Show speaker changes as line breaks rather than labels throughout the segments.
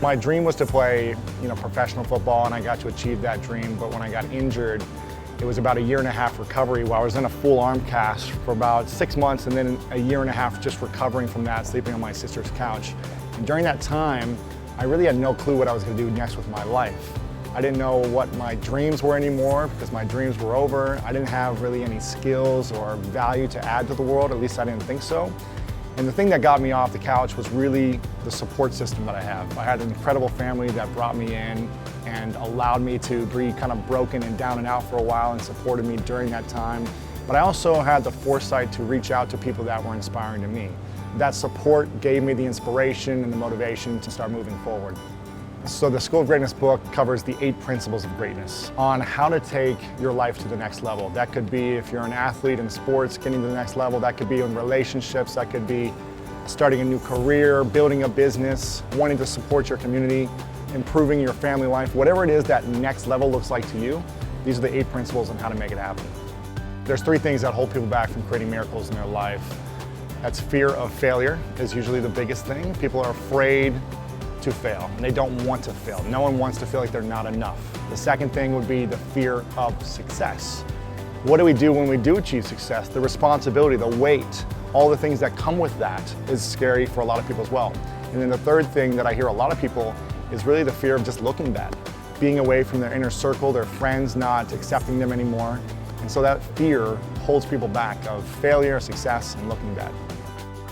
My dream was to play, professional football, and I got to achieve that dream. But when I got injured, it was about a 1.5 year recovery where I was in a full arm cast for about 6 months, and then a 1.5 years just recovering from that, sleeping on my sister's couch. And during that time, I really had no clue what I was going to do next with my life. I didn't know what my dreams were anymore because my dreams were over. I didn't have really any skills or value to add to the world, at least I didn't think so. And the thing that got me off the couch was really the support system that I have. I had an incredible family that brought me in and allowed me to be kind of broken and down and out for a while and supported me during that time. But I also had the foresight to reach out to people that were inspiring to me. That support gave me the inspiration and the motivation to start moving forward. So the School of Greatness book covers the 8 principles of greatness on how to take your life to the next level. That could be if you're an athlete in sports, getting to the next level. That could be in relationships. That could be starting a new career, building a business, wanting to support your community, improving your family life. Whatever it is that next level looks like to you, these are the 8 principles on how to make it happen. There's 3 things that hold people back from creating miracles in their life. That's fear of failure is usually the biggest thing. People are afraid to fail, and they don't want to fail. No one wants to feel like they're not enough. The second thing would be the fear of success. What do we do when we do achieve success? The responsibility, the weight, all the things that come with that is scary for a lot of people as well. And then the third thing that I hear a lot of people is really the fear of just looking bad, being away from their inner circle, their friends not accepting them anymore. And so that fear holds people back of failure, success, and looking bad.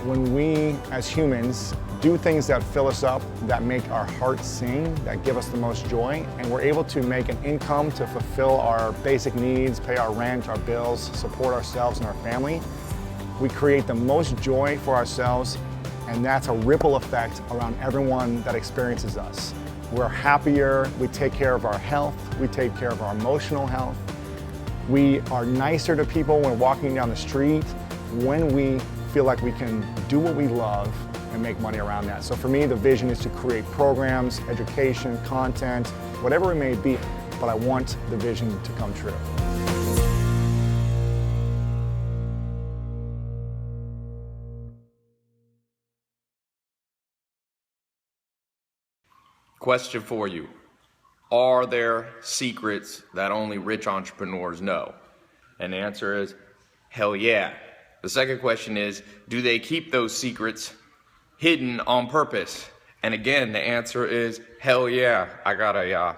When we, as humans, do things that fill us up, that make our hearts sing, that give us the most joy, and we're able to make an income to fulfill our basic needs, pay our rent, our bills, support ourselves and our family, we create the most joy for ourselves, and that's a ripple effect around everyone that experiences us. We're happier, we take care of our health, we take care of our emotional health. We are nicer to people when walking down the street, when we feel like we can do what we love and make money around that. So for me, the vision is to create programs, education, content, whatever it may be, but I want the vision to come true.
Question for you. Are there secrets that only rich entrepreneurs know? And the answer is, hell yeah. The second question is, do they keep those secrets hidden on purpose? And again, the answer is, hell yeah. I got a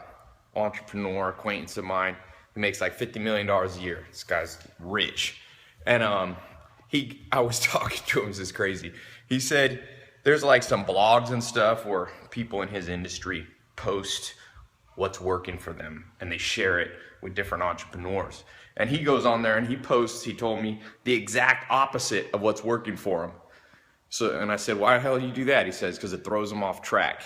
entrepreneur acquaintance of mine who makes like $50 million a year. This guy's rich. And I was talking to him, this is crazy. He said, there's like some blogs and stuff where people in his industry post what's working for them and they share it with different entrepreneurs. And he goes on there and he posts, he told me, the exact opposite of what's working for him. So, and I said, why the hell do you do that? He says, because it throws him off track.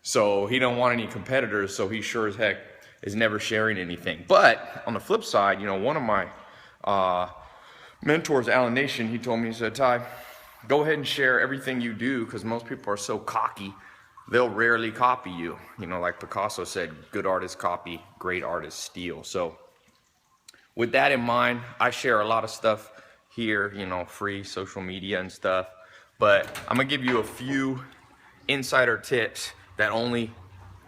So he don't want any competitors, so he sure as heck is never sharing anything. But on the flip side, one of my mentors, Alan Nation, he told me, he said, Ty, go ahead and share everything you do, because most people are so cocky, they'll rarely copy you. Like Picasso said, good artists copy, great artists steal. So with that in mind, I share a lot of stuff here, free social media and stuff. But I'm gonna give you a few insider tips that only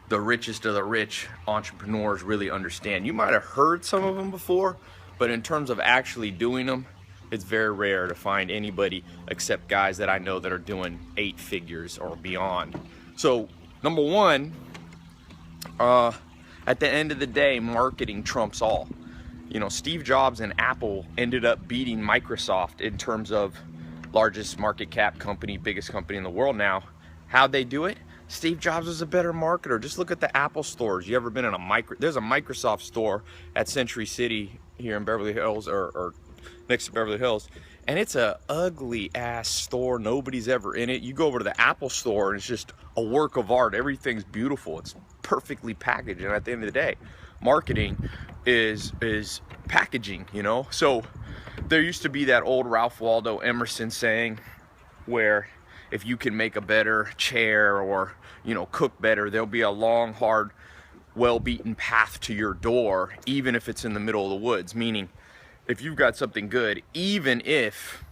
the richest of the rich entrepreneurs really understand. You might have heard some of them before, but in terms of actually doing them, it's very rare to find anybody except guys that I know that are doing 8 figures or beyond. So number one, at the end of the day, marketing trumps all. Steve Jobs and Apple ended up beating Microsoft in terms of largest market cap company, biggest company in the world now. How'd they do it? Steve Jobs was a better marketer. Just look at the Apple stores. You ever been in there's a Microsoft store at Century City here in Beverly Hills or next to Beverly Hills, and it's a ugly ass store. Nobody's ever in it. You go over to the Apple store and it's just a work of art. Everything's beautiful. It's perfectly packaged. And at the end of the day, marketing is packaging, So there used to be that old Ralph Waldo Emerson saying where if you can make a better chair or, cook better, there'll be a long, hard, well-beaten path to your door, even if it's in the middle of the woods. Meaning, if you've got something good, even if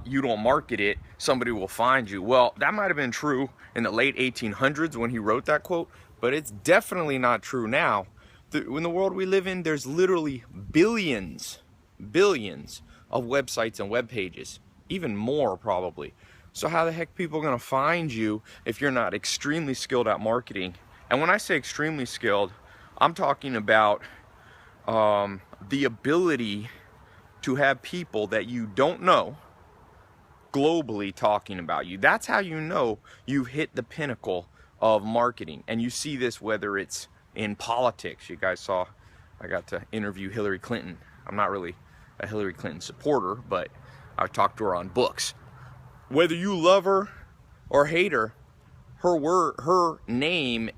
you don't market it, somebody will find you. Well, that might have been true in the late 1800s when he wrote that quote, but it's definitely not true now. In the world we live in, there's literally billions of websites and web pages, even more probably. So how the heck are people gonna find you if you're not extremely skilled at marketing? And when I say extremely skilled, I'm talking about the ability to have people that you don't know globally talking about you. That's how you know you've hit the pinnacle of marketing. And you see this whether it's in politics. You guys saw I got to interview Hillary Clinton. I'm not really a Hillary Clinton supporter, but I talked to her on books. Whether you love her or hate her, her name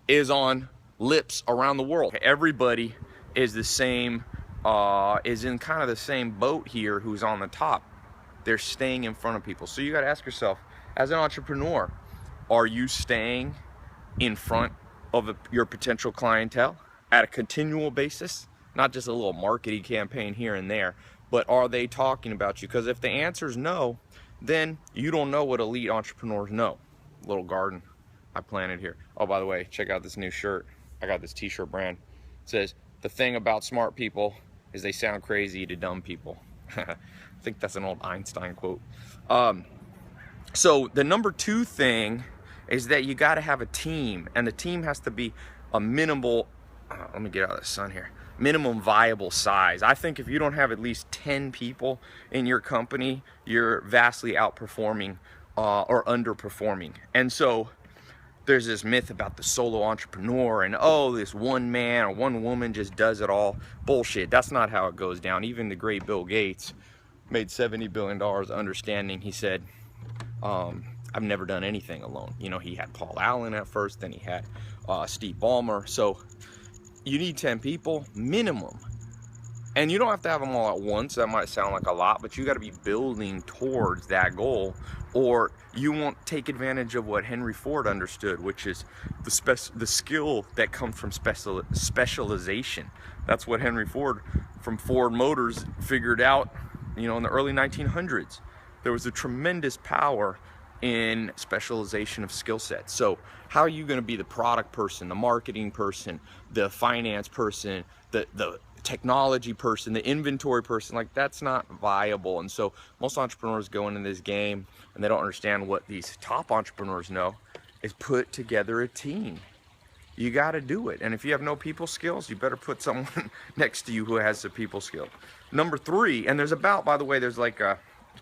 is on lips around the world. Everybody is the same, is in kind of the same boat here who's on the top. They're staying in front of people. So you got to ask yourself, as an entrepreneur, are you staying in front of your potential clientele at a continual basis? Not just a little marketing campaign here and there, but are they talking about you? Because if the answer is no, then you don't know what elite entrepreneurs know. Little garden I planted here. Oh, by the way, check out this new shirt. I got this t-shirt brand. It says, the thing about smart people is they sound crazy to dumb people. I think that's an old Einstein quote. So the number two thing is that you got to have a team, and the team has to be a minimal, let me get out of the sun here, minimum viable size. I think if you don't have at least 10 people in your company, you're vastly outperforming or underperforming. And so there's this myth about the solo entrepreneur and, oh, this one man or one woman just does it all. Bullshit. That's not how it goes down. Even the great Bill Gates made $70 billion understanding. He said, I've never done anything alone. You know, he had Paul Allen at first, then he had Steve Ballmer. So you need 10 people minimum. And you don't have to have them all at once. That might sound like a lot, but you got to be building towards that goal, or you won't take advantage of what Henry Ford understood, which is the skill that comes from specialization. That's what Henry Ford from Ford Motors figured out, you know, in the early 1900s. There was a tremendous power in specialization of skill sets. So how are you going to be the product person, the marketing person, the finance person, the technology person, the inventory person? Like, that's not viable. And so most entrepreneurs go into this game and they don't understand what these top entrepreneurs know is put together a team. You got to do it. And if you have no people skills, you better put someone next to you who has the people skill. Number three, and there's about, by the way, there's like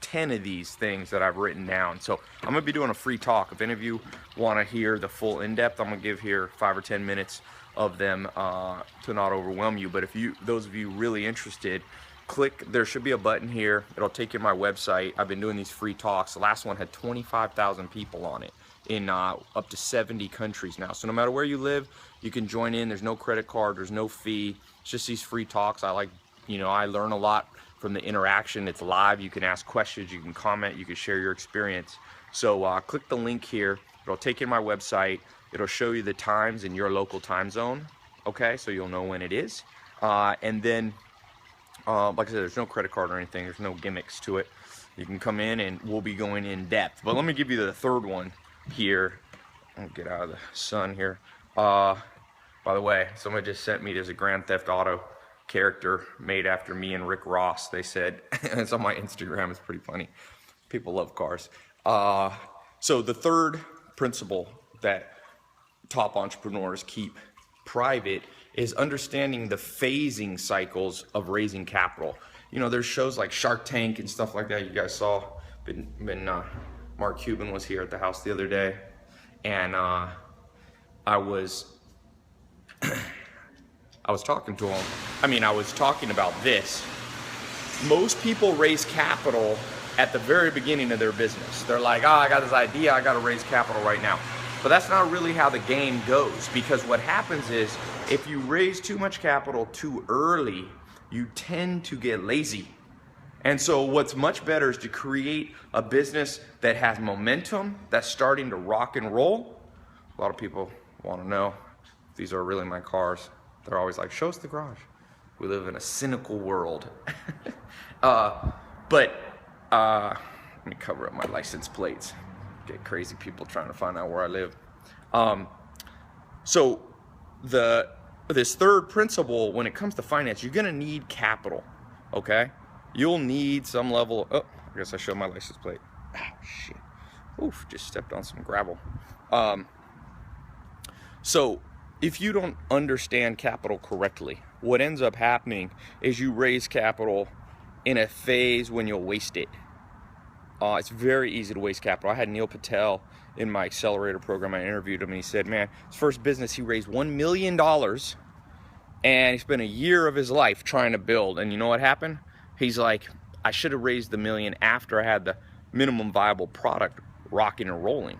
10 of these things that I've written down. So I'm going to be doing a free talk. If any of you want to hear the full in-depth, I'm going to give here 5 or 10 minutes of them to not overwhelm you. But if you, those of you really interested, click, there should be a button here. It'll take you to my website. I've been doing these free talks. The last one had 25,000 people on it in up to 70 countries now. So no matter where you live, you can join in. There's no credit card, there's no fee. It's just these free talks. I like, you know, I learn a lot from the interaction. It's live. You can ask questions, you can comment, you can share your experience. So click the link here. It'll take you to my website. It'll show you the times in your local time zone. Okay, so you'll know when it is. And then, like I said, there's no credit card or anything. There's no gimmicks to it. You can come in and we'll be going in depth. But let me give you the third one here. I'll get out of the sun here. By the way, somebody just sent me, there's a Grand Theft Auto character made after me and Rick Ross. They said, it's on my Instagram, it's pretty funny. People love cars. So the third principle that top entrepreneurs keep private is understanding the phasing cycles of raising capital. You know, there's shows like Shark Tank and stuff like that. You guys saw, Mark Cuban was here at the house the other day, and I was talking to him. I was talking about this. Most people raise capital at the very beginning of their business. They're like, I got this idea, I gotta raise capital right now. But that's not really how the game goes, because what happens is if you raise too much capital too early, you tend to get lazy. And so what's much better is to create a business that has momentum, that's starting to rock and roll. A lot of people want to know if these are really my cars. They're always like, show us the garage. We live in a cynical world. But Let me cover up my license plates. Get crazy people trying to find out where I live. So this third principle, when it comes to finance, you're gonna need capital, okay? You'll need some level, oh, I guess I showed my license plate. Oh, shit. Oof, just stepped on some gravel. So if you don't understand capital correctly, what ends up happening is you raise capital in a phase when you'll waste it. It's very easy to waste capital. I had Neil Patel in my accelerator program. I interviewed him and he said, man, his first business, he raised $1 million and he spent a year of his life trying to build. And you know what happened? He's like, I should have raised the million after I had the minimum viable product rocking and rolling.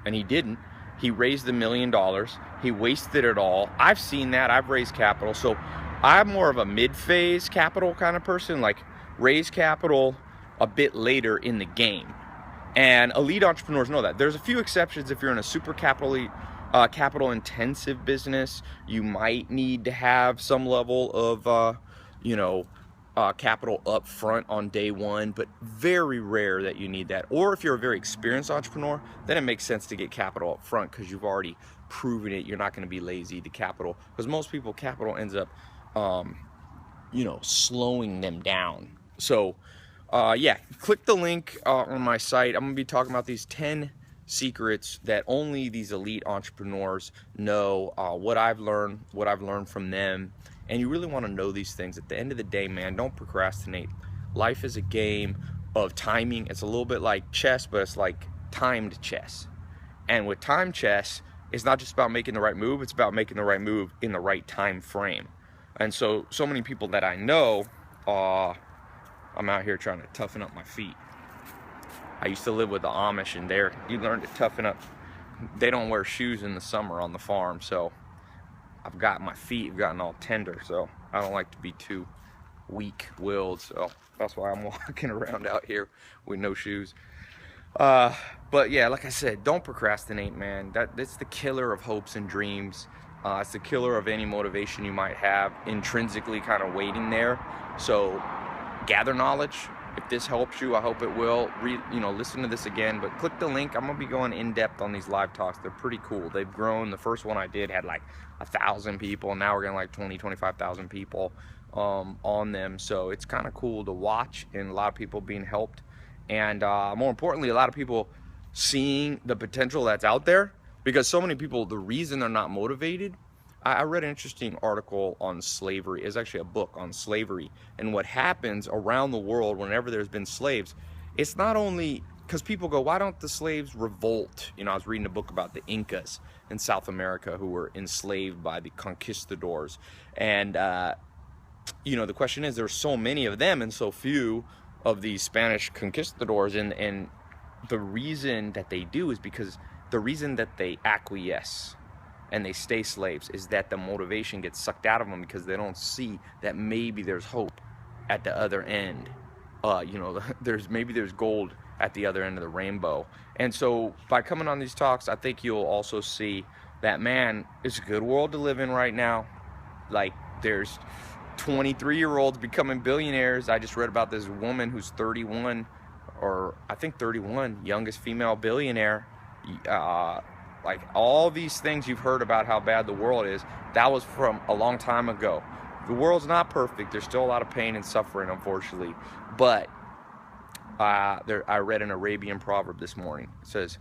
And he didn't. He raised the $1 million. He wasted it all. I've seen that. I've raised capital. So I'm more of a mid-phase capital kind of person, like raise capital a bit later in the game. And elite entrepreneurs know that. There's a few exceptions. If you're in a super capital intensive business, you might need to have some level of capital up front on day one, but very rare that you need that. Or if you're a very experienced entrepreneur, then it makes sense to get capital up front because you've already proven it. You're not going to be lazy to capital, because most people, capital ends up slowing them down. So yeah, click the link on my site. I'm gonna be talking about these 10 secrets that only these elite entrepreneurs know, what I've learned from them. And you really want to know these things. At the end of the day, man, don't procrastinate. Life is a game of timing. It's a little bit like chess, but it's like timed chess. And with time chess, it's not just about making the right move, it's about making the right move in the right time frame. And so many people that I know, I'm out here trying to toughen up my feet. I used to live with the Amish, and you learn to toughen up. They don't wear shoes in the summer on the farm, so I've got my feet have gotten all tender, so I don't like to be too weak-willed, so that's why I'm walking around out here with no shoes. But yeah, like I said, don't procrastinate, man. That's the killer of hopes and dreams. It's the killer of any motivation you might have intrinsically kind of waiting there. So gather knowledge. If this helps you, I hope it will. Listen to this again, but click the link. I'm gonna be going in depth on these live talks. They're pretty cool. They've grown. The first one I did had like 1,000 people. Now we're getting like 25,000 people on them. So it's kind of cool to watch, and a lot of people being helped. And more importantly, a lot of people seeing the potential that's out there, because so many people, the reason they're not motivated, I read an interesting article on slavery. It's actually a book on slavery and what happens around the world whenever there's been slaves. It's not only because people go, why don't the slaves revolt? I was reading a book about the Incas in South America who were enslaved by the conquistadors. And, the question is, there's so many of them and so few of these Spanish conquistadors. And the reason that they do is because the reason that they acquiesce and they stay slaves is that the motivation gets sucked out of them, because they don't see that maybe there's hope at the other end. There's gold at the other end of the rainbow. And so by coming on these talks, I think you'll also see that, man, it's a good world to live in right now. Like, there's 23-year-olds becoming billionaires. I just read about this woman who's 31, or I think 31, youngest female billionaire. Like, all these things you've heard about how bad the world is, that was from a long time ago. The world's not perfect. There's still a lot of pain and suffering, unfortunately. But I read an Arabian proverb this morning. It says,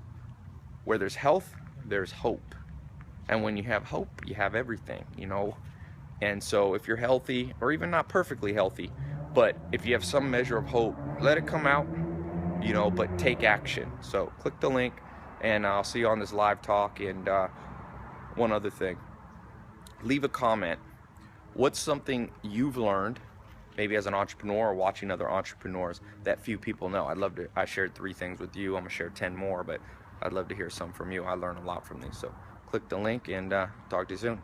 where there's health, there's hope. And when you have hope, you have everything, And so if you're healthy, or even not perfectly healthy, but if you have some measure of hope, let it come out, but take action. So click the link, and I'll see you on this live talk. And one other thing, leave a comment. What's something you've learned, maybe as an entrepreneur or watching other entrepreneurs, that few people know? I shared 3 things with you. I'm gonna share 10 more, but I'd love to hear some from you. I learn a lot from these. So click the link, and talk to you soon.